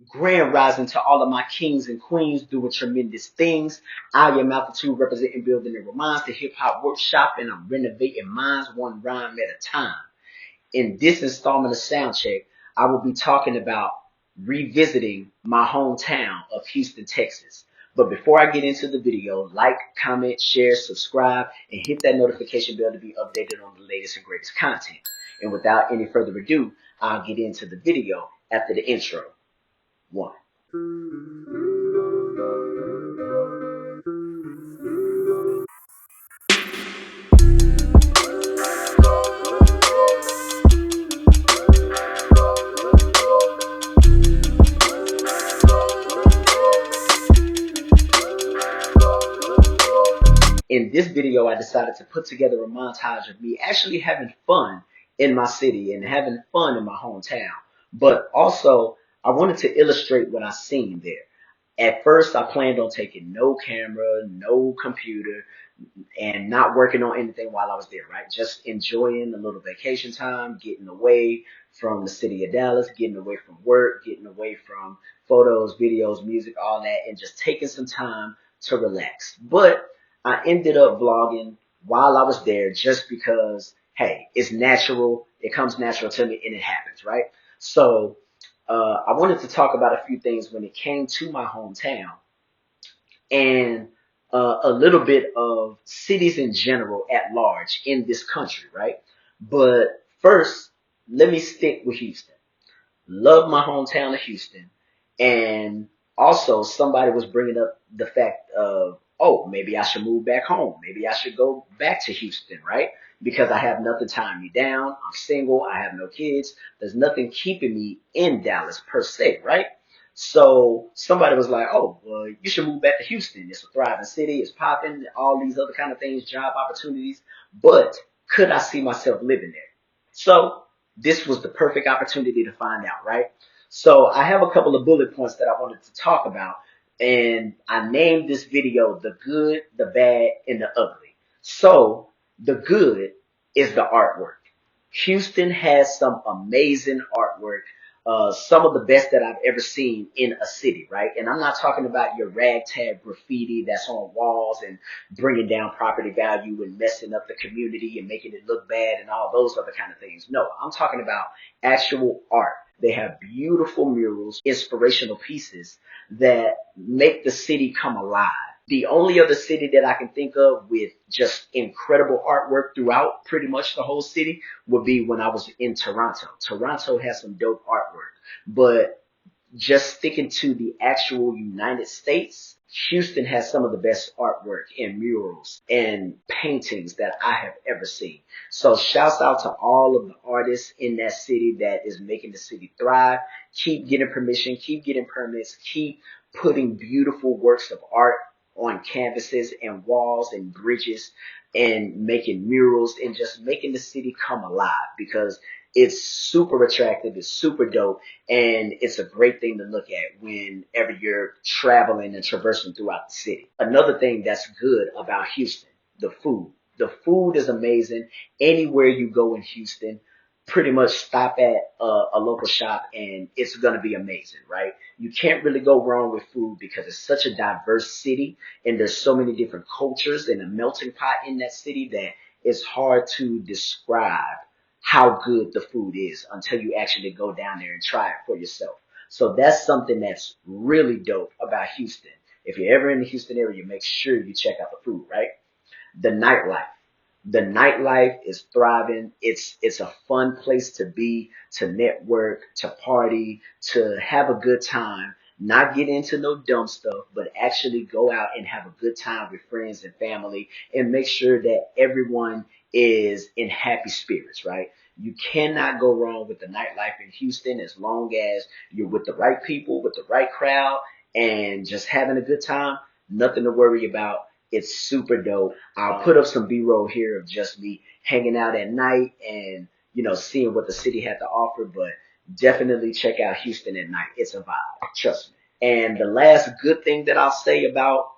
Grand rising to all of my kings and queens doing tremendous things. I am Altitude representing Building and Reminds, the hip hop workshop, and I'm renovating minds one rhyme at a time. In this installment of Soundcheck, I will be talking about revisiting my hometown of Houston, Texas. But before I get into the video, like, comment, share, subscribe, and hit that notification bell to be updated on the latest and greatest content. And without any further ado, I'll get into the video after the intro. One. In this video, I decided to put together a montage of me actually having fun in my city and having fun in my hometown. But also, I wanted to illustrate what I seen there. At first, I planned on taking no camera, no computer, and not working on anything while I was there, right? Just enjoying a little vacation time, getting away from the city of Dallas, getting away from work, getting away from photos, videos, music, all that, and just taking some time to relax. But I ended up vlogging while I was there just because, hey, it's natural. It comes natural to me and it happens, right? So I wanted to talk about a few things when it came to my hometown and a little bit of cities in general at large in this country, right? But first, let me stick with Houston. Love my hometown of Houston. And also, somebody was bringing up the fact of, oh, maybe I should move back home. Maybe I should go back to Houston, right? Because I have nothing tying me down. I'm single. I have no kids. There's nothing keeping me in Dallas per se, right? So somebody was like, oh, well, you should move back to Houston. It's a thriving city. It's popping, all these other kind of things, job opportunities. But could I see myself living there? So this was the perfect opportunity to find out, right? So I have a couple of bullet points that I wanted to talk about, and I named this video The Good, the Bad, and the Ugly. So the good is the artwork. Houston has some amazing artwork, some of the best that I've ever seen in a city, right? And I'm not talking about your ragtag graffiti that's on walls and bringing down property value and messing up the community and making it look bad and all those other kind of things. No, I'm talking about actual art. They have beautiful murals, inspirational pieces that make the city come alive. The only other city that I can think of with just incredible artwork throughout pretty much the whole city would be when I was in Toronto. Toronto has some dope artwork, but just sticking to the actual United States, Houston has some of the best artwork and murals and paintings that I have ever seen. So shouts out to all of the artists in that city that is making the city thrive. Keep getting permission, keep getting permits, keep putting beautiful works of art on canvases and walls and bridges and making murals and just making the city come alive, because it's super attractive, it's super dope, and it's a great thing to look at whenever you're traveling and traversing throughout the city. Another thing that's good about Houston, the food. The food is amazing. Anywhere you go in Houston, pretty much stop at a local shop and it's going to be amazing, right? You can't really go wrong with food because it's such a diverse city and there's so many different cultures and a melting pot in that city that it's hard to describe how good the food is until you actually go down there and try it for yourself. So that's something that's really dope about Houston. If you're ever in the Houston area, make sure you check out the food, right? The nightlife. The nightlife is thriving. It's a fun place to be, to network, to party, to have a good time, not get into no dumb stuff, but actually go out and have a good time with friends and family and make sure that everyone is in happy spirits, right? You cannot go wrong with the nightlife in Houston as long as you're with the right people, with the right crowd, and just having a good time. Nothing to worry about. It's super dope. I'll put up some B-roll here of just me hanging out at night and, seeing what the city had to offer, but definitely check out Houston at night. It's a vibe. Trust me. And the last good thing that I'll say about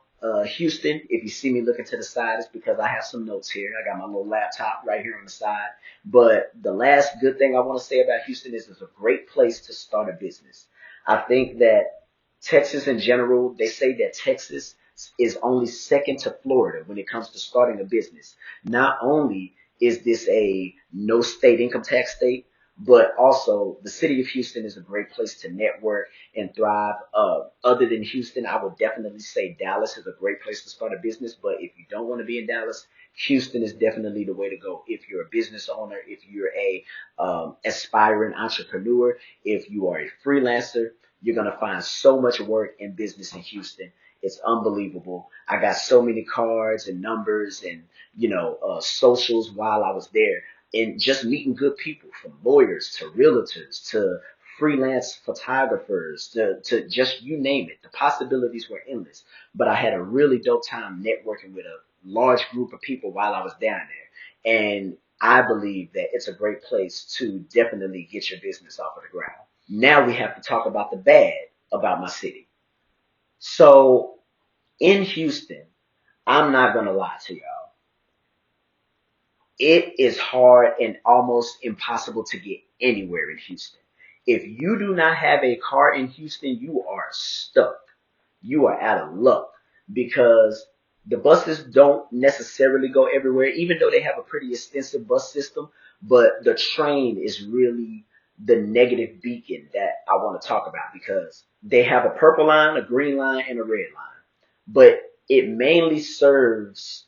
Houston, if you see me looking to the side, is because I have some notes here. I got my little laptop right here on the side. But the last good thing I want to say about Houston is it's a great place to start a business. I think that Texas in general, they say that Texas is only second to Florida when it comes to starting a business. Not only is this a no state income tax state, but also the city of Houston is a great place to network and thrive. Other than Houston, I would definitely say Dallas is a great place to start a business. But if you don't want to be in Dallas, Houston is definitely the way to go. If you're a business owner, if you're a aspiring entrepreneur, if you are a freelancer, you're going to find so much work and business in Houston. It's unbelievable. I got so many cards and numbers and, socials while I was there, and just meeting good people, from lawyers to realtors to freelance photographers to just you name it. The possibilities were endless. But I had a really dope time networking with a large group of people while I was down there. And I believe that it's a great place to definitely get your business off of the ground. Now we have to talk about the bad about my city. So in Houston, I'm not going to lie to y'all. It is hard and almost impossible to get anywhere in Houston. If you do not have a car in Houston, you are stuck. You are out of luck because the buses don't necessarily go everywhere, even though they have a pretty extensive bus system. But the train is really the negative beacon that I want to talk about, because they have a purple line, a green line, and a red line. But it mainly serves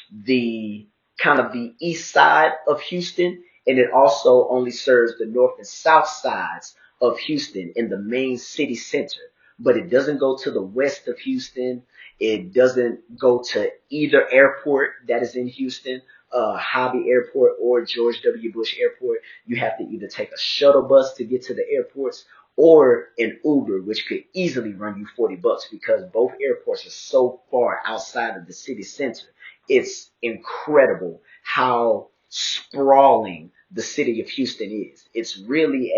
the kind of the east side of Houston, and it also only serves the north and south sides of Houston in the main city center. But it doesn't go to the west of Houston. It doesn't go to either airport that is in Houston, Hobby Airport or George W. Bush Airport. You have to either take a shuttle bus to get to the airports or an Uber, which could easily run you $40 because both airports are so far outside of the city center. It's incredible how sprawling the city of Houston is. It's really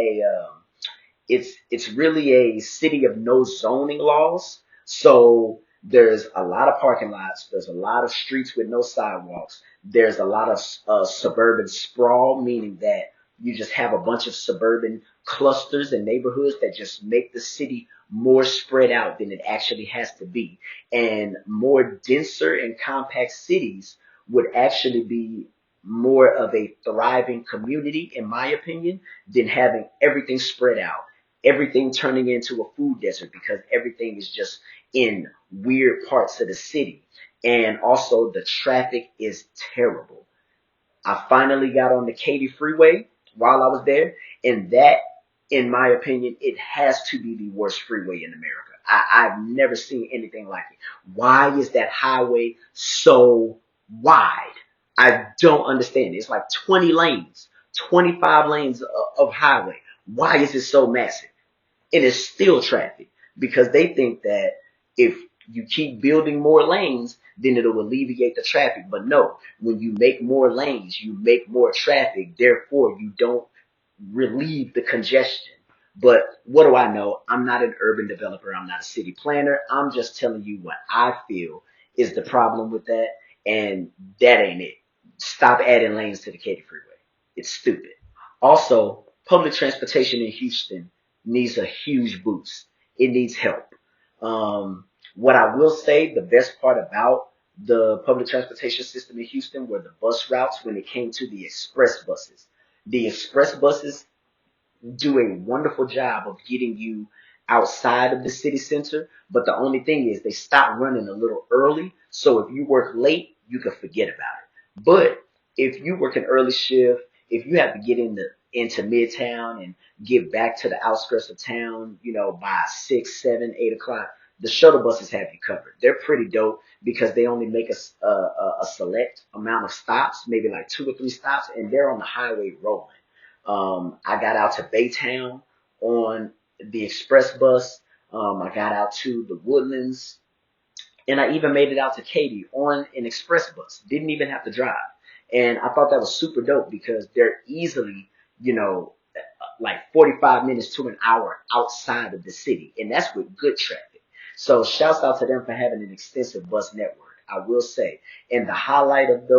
a city of no zoning laws. So there's a lot of parking lots. There's a lot of streets with no sidewalks. There's a lot of suburban sprawl, meaning that you just have a bunch of suburban clusters and neighborhoods that just make the city more spread out than it actually has to be. And more denser and compact cities would actually be more of a thriving community, in my opinion, than having everything spread out, everything turning into a food desert because everything is just in weird parts of the city. And also the traffic is terrible. I finally got on the Katy freeway while I was there, and that, in my opinion, it has to be the worst freeway in America. I've never seen anything like it. Why is that highway so wide? I don't understand. It's like 20 lanes, 25 lanes of highway. Why is it so massive? It is still traffic because they think that if you keep building more lanes, then it'll alleviate the traffic. But no, when you make more lanes, you make more traffic. Therefore, you don't relieve the congestion. But what do I know? I'm not an urban developer. I'm not a city planner. I'm just telling you what I feel is the problem with that. And that ain't it. Stop adding lanes to the Katy freeway. It's stupid. Also, public transportation in Houston needs a huge boost. It needs help. What I will say, the best part about the public transportation system in Houston were the bus routes when it came to the express buses. The express buses do a wonderful job of getting you outside of the city center, but the only thing is they stop running a little early, so if you work late, you can forget about it. But if you work an early shift, if you have to get into Midtown and get back to the outskirts of town, by 6, 7, 8 o'clock, the shuttle buses have you covered. They're pretty dope because they only make a select amount of stops, maybe like 2 or 3 stops, and they're on the highway rolling. I got out to Baytown on the express bus. I got out to the Woodlands, and I even made it out to Katy on an express bus. Didn't even have to drive. And I thought that was super dope because they're easily, like 45 minutes to an hour outside of the city. And that's with good traffic. So shouts out to them for having an extensive bus network, I will say. And the highlight of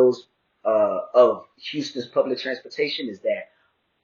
of Houston's public transportation is that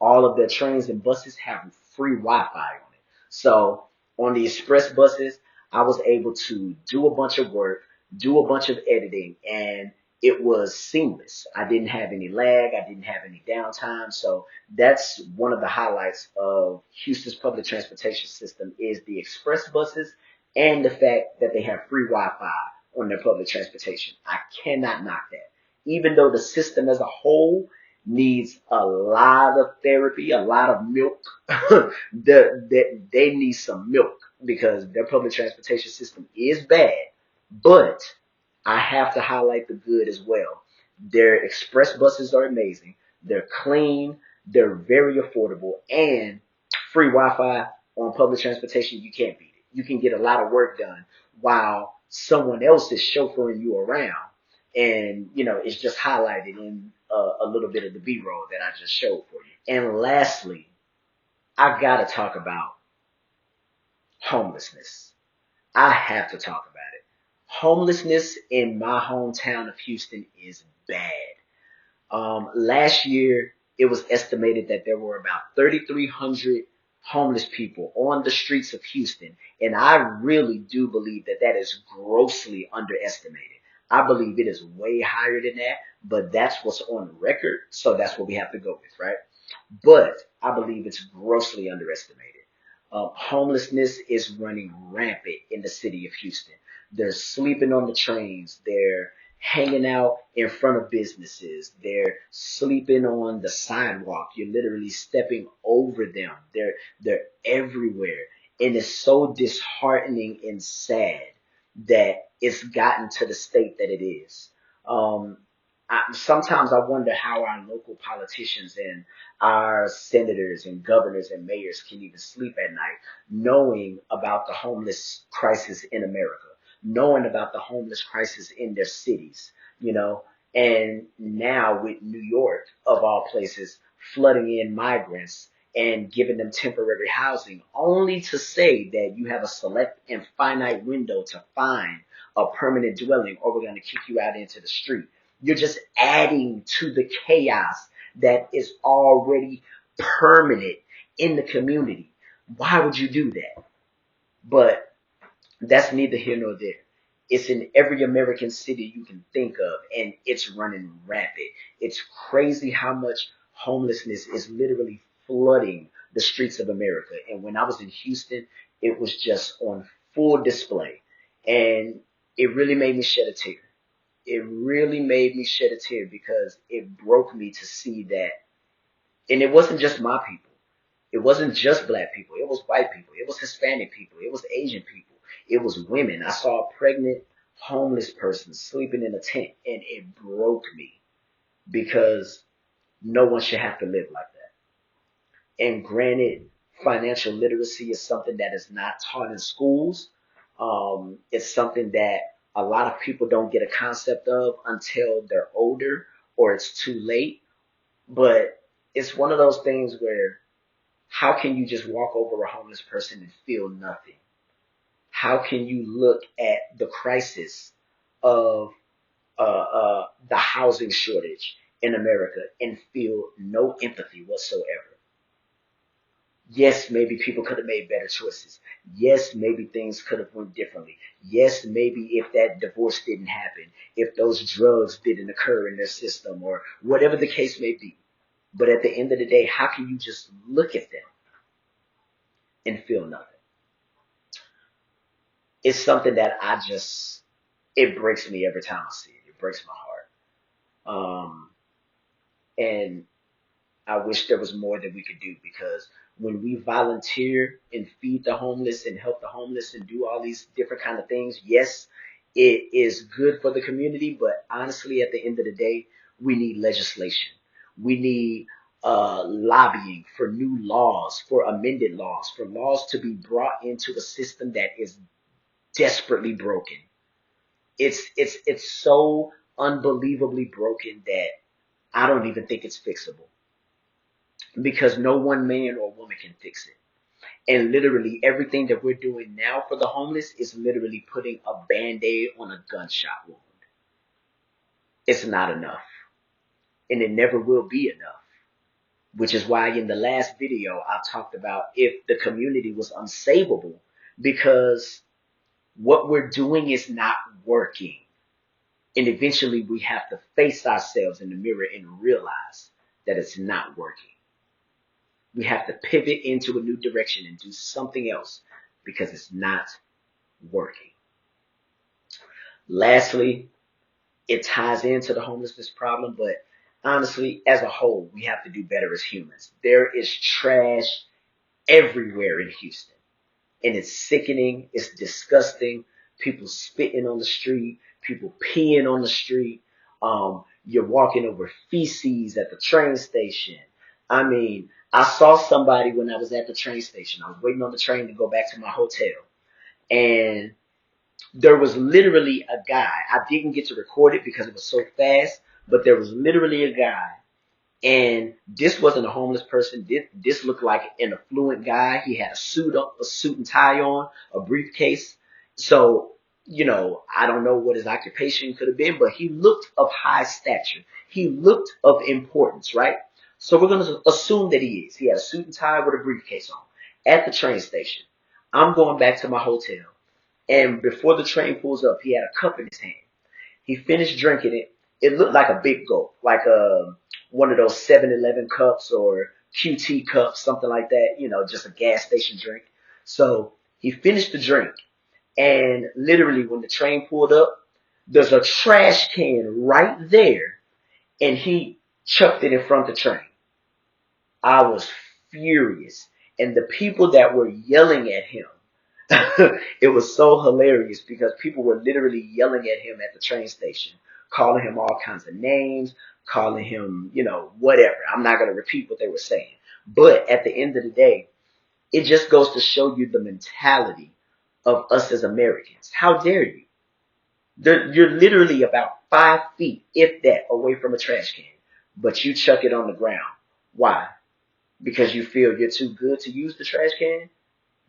all of their trains and buses have free Wi-Fi on it. So On the express buses, I was able to do a bunch of work, do a bunch of editing, and it was seamless. I didn't have any lag. I didn't have any downtime. So that's one of the highlights of Houston's public transportation system is the express buses and the fact that they have free Wi-Fi on their public transportation. I cannot knock that. Even though the system as a whole needs a lot of therapy, a lot of milk, they need some milk because their public transportation system is bad. But I have to highlight the good as well. Their express buses are amazing. They're clean. They're very affordable and free Wi-Fi on public transportation. You can't beat it. You can get a lot of work done while someone else is chauffeuring you around. And, it's just highlighted in a little bit of the B-roll that I just showed for you. And lastly, I got to talk about homelessness. I have to talk about it. Homelessness in my hometown of Houston is bad. Last year, it was estimated that there were about 3,300 homeless people on the streets of Houston. And I really do believe that that is grossly underestimated. I believe it is way higher than that, but that's what's on record. So that's what we have to go with, right? But I believe it's grossly underestimated. Homelessness is running rampant in the city of Houston. They're sleeping on the trains. They're hanging out in front of businesses. They're sleeping on the sidewalk. You're literally stepping over them. They're everywhere. And it's so disheartening and sad that it's gotten to the state that it is. Um, Sometimes I wonder how our local politicians and our senators and governors and mayors can even sleep at night knowing about the homeless crisis in America, knowing about the homeless crisis in their cities, and now with New York, of all places, flooding in migrants and giving them temporary housing, only to say that you have a select and finite window to find a permanent dwelling or we're going to kick you out into the street. You're just adding to the chaos that is already permanent in the community. Why would you do that? But that's neither here nor there. It's in every American city you can think of, and it's running rampant. It's crazy how much homelessness is literally flooding the streets of America. And when I was in Houston, it was just on full display. And it really made me shed a tear. It really made me shed a tear because it broke me to see that. And it wasn't just my people. It wasn't just black people. It was white people. It was Hispanic people. It was Asian people. It was women. I saw a pregnant homeless person sleeping in a tent and it broke me because no one should have to live like that. And granted, financial literacy is something that is not taught in schools. It's something that a lot of people don't get a concept of until they're older or it's too late. But it's one of those things where how can you just walk over a homeless person and feel nothing? How can you look at the crisis of the housing shortage in America and feel no empathy whatsoever? Yes, maybe people could have made better choices. Yes, maybe things could have went differently. Yes, maybe if that divorce didn't happen, if those drugs didn't occur in their system or whatever the case may be. But at the end of the day, how can you just look at them and feel nothing? It's something that it breaks me every time I see it. It breaks my heart. And I wish there was more that we could do because when we volunteer and feed the homeless and help the homeless and do all these different kind of things, yes, it is good for the community, but honestly, at the end of the day, we need legislation. We need lobbying for new laws, for amended laws, for laws to be brought into a system that is desperately broken. It's so unbelievably broken that I don't even think it's fixable because no one man or woman can fix it. And literally everything that we're doing now for the homeless is literally putting a band-aid on a gunshot wound. It's not enough. And it never will be enough. Which is why in the last video I talked about if the community was unsavable, because what we're doing is not working. And eventually we have to face ourselves in the mirror and realize that it's not working. We have to pivot into a new direction and do something else because it's not working. Lastly, it ties into the homelessness problem, but honestly, as a whole, we have to do better as humans. There is trash everywhere in Houston, and it's sickening, it's disgusting. People spitting on the street, people peeing on the street. You're walking over feces at the train station. I mean, I saw somebody when I was at the train station. I was waiting on the train to go back to my hotel, and there was literally a guy. I didn't get to record it because it was so fast, but there was literally a guy. And this wasn't a homeless person. This looked like an affluent guy. He had a suit and tie on, a briefcase. So, I don't know what his occupation could have been, but he looked of high stature. He looked of importance, right? So we're going to assume that he is. He had a suit and tie with a briefcase on at the train station. I'm going back to my hotel. And before the train pulls up, he had a cup in his hand. He finished drinking it. It looked like a big gulp, like one of those 7-Eleven cups or QT cups, something like that, just a gas station drink. So he finished the drink. And literally when the train pulled up, there's a trash can right there. And he chucked it in front of the train. I was furious. And the people that were yelling at him, it was so hilarious because people were literally yelling at him at the train station, calling him all kinds of names, calling him, whatever. I'm not going to repeat what they were saying. But at the end of the day, it just goes to show you the mentality of us as Americans. How dare you? You're literally about 5 feet, if that, away from a trash can, but you chuck it on the ground. Why? Because you feel you're too good to use the trash can?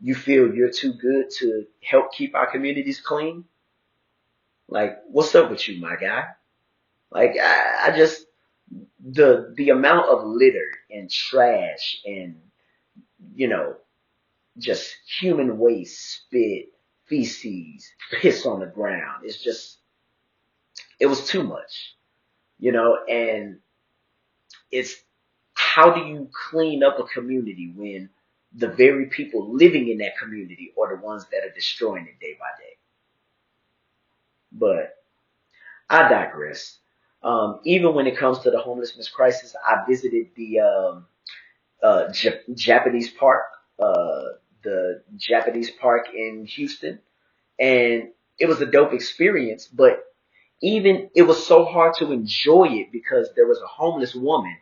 You feel you're too good to help keep our communities clean? Like, what's up with you, my guy? Like, I just, the amount of litter and trash and, you know, just human waste, spit, feces, piss on the ground. It was too much, and it's, how do you clean up a community when the very people living in that community are the ones that are destroying it day by day? But I digress. Even when it comes to the homelessness crisis, I visited the Japanese park, the Japanese park in Houston, and it was a dope experience. But even it was so hard to enjoy it because there was a homeless woman,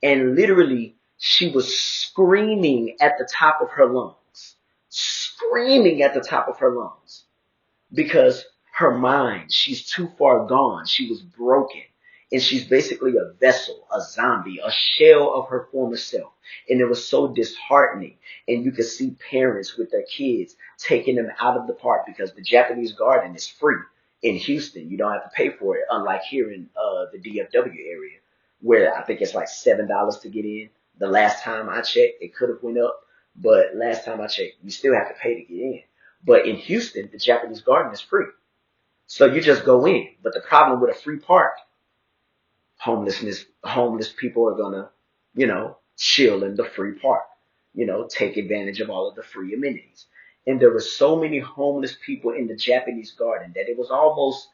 and literally she was screaming at the top of her lungs, screaming at the top of her lungs because her mind, she's too far gone. She was broken. And she's basically a vessel, a zombie, a shell of her former self. And it was so disheartening. And you could see parents with their kids taking them out of the park because the Japanese garden is free in Houston. You don't have to pay for it, unlike here in the DFW area, where I think it's like $7 to get in. The last time I checked, it could have went up, but last time I checked, you still have to pay to get in. But in Houston, the Japanese garden is free. So you just go in. But the problem with a free park, homeless people are gonna, chill in the free park, take advantage of all of the free amenities. And there were so many homeless people in the Japanese garden that it was almost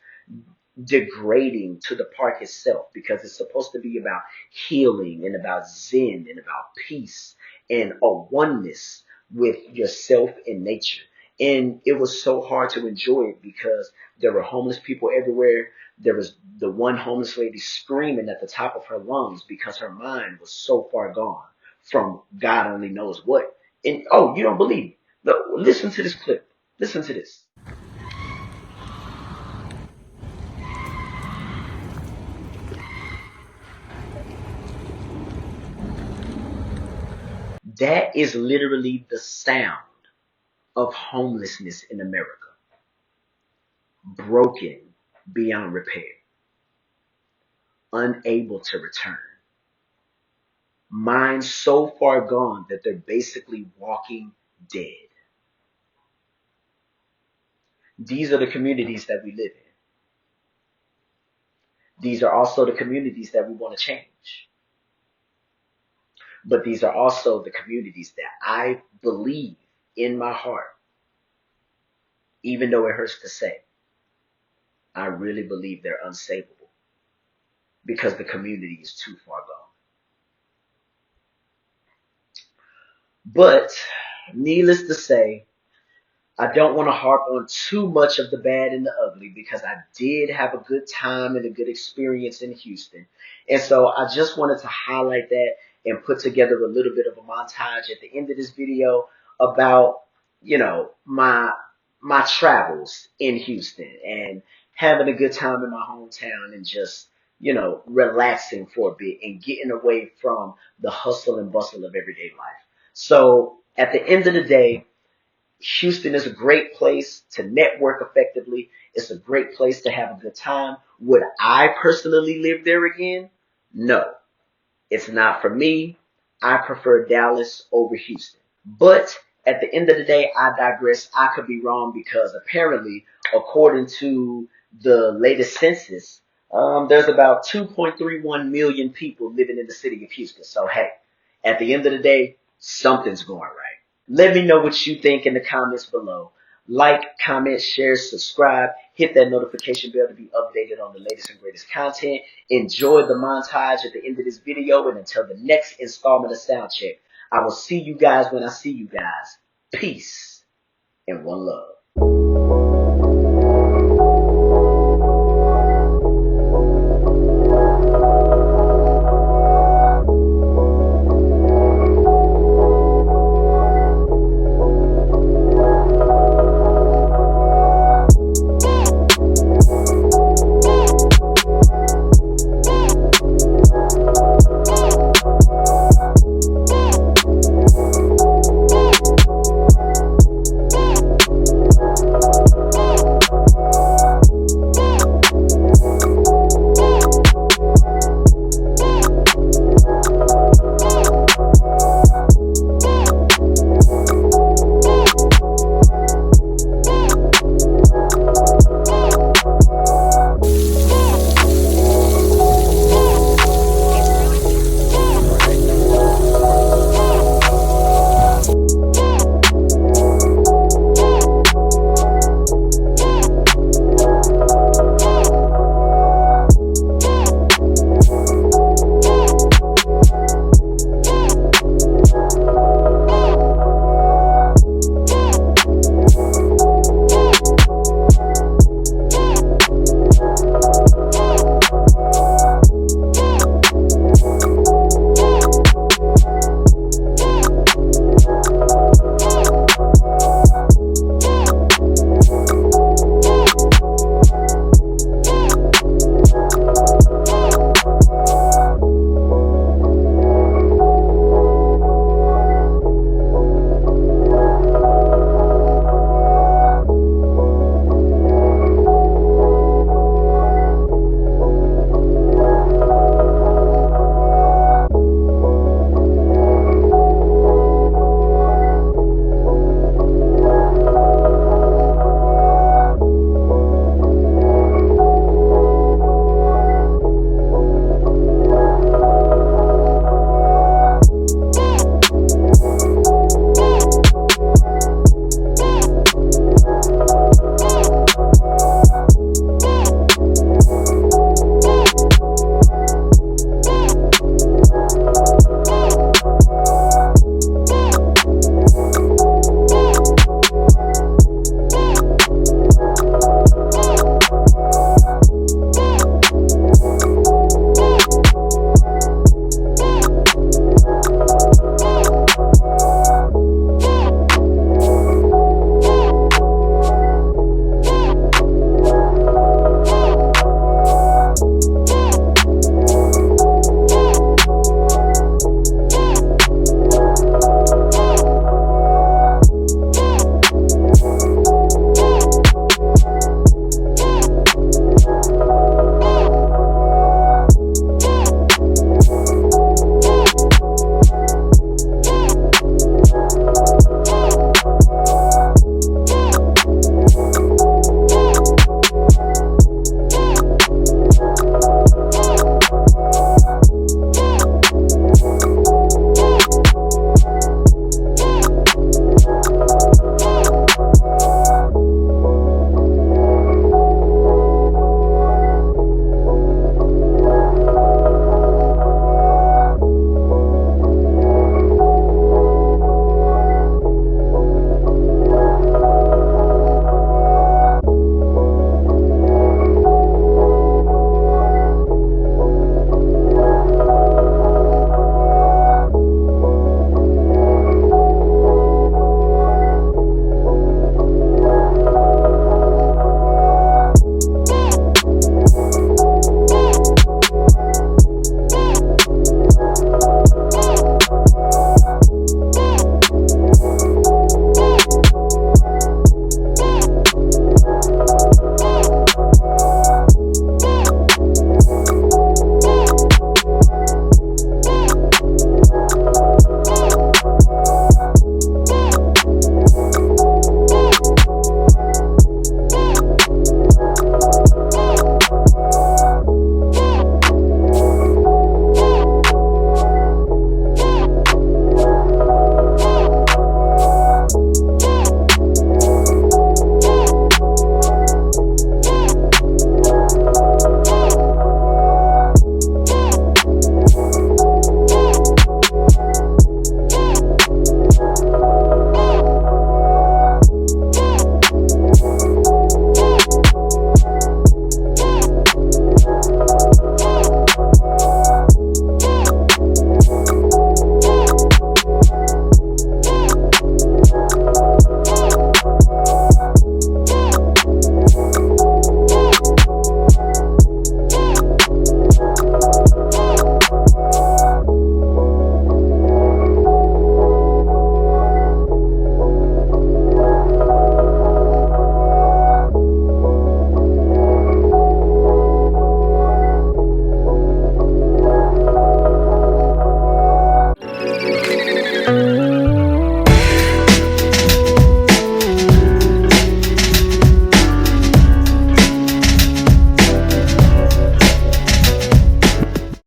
degrading to the park itself, because it's supposed to be about healing and about zen and about peace and a oneness with yourself and nature. And it was so hard to enjoy it because there were homeless people everywhere. There was the one homeless lady screaming at the top of her lungs because her mind was so far gone from God only knows what. And oh, you don't believe me? Listen to this clip. Listen to this. That is literally the sound of homelessness in America. Broken beyond repair. Unable to return. Minds so far gone that they're basically walking dead. These are the communities that we live in. These are also the communities that we want to change. But these are also the communities that I believe in my heart, even though it hurts to say, I really believe they're unsavable because the community is too far gone. But needless to say, I don't want to harp on too much of the bad and the ugly because I did have a good time and a good experience in Houston. And so I just wanted to highlight that and put together a little bit of a montage at the end of this video about, my travels in Houston and having a good time in my hometown and just, relaxing for a bit and getting away from the hustle and bustle of everyday life. So at the end of the day, Houston is a great place to network effectively. It's a great place to have a good time. Would I personally live there again? No, it's not for me. I prefer Dallas over Houston. But at the end of the day, I digress. I could be wrong because apparently, according to the latest census, there's about 2.31 million people living in the city of Houston. So hey, at the end of the day, something's going right. Let me know what you think in the comments below. Like, comment, share, subscribe, hit that notification bell to be updated on the latest and greatest content. Enjoy the montage at the end of this video, and until the next installment of Soundcheck, I will see you guys when I see you guys. Peace and one love.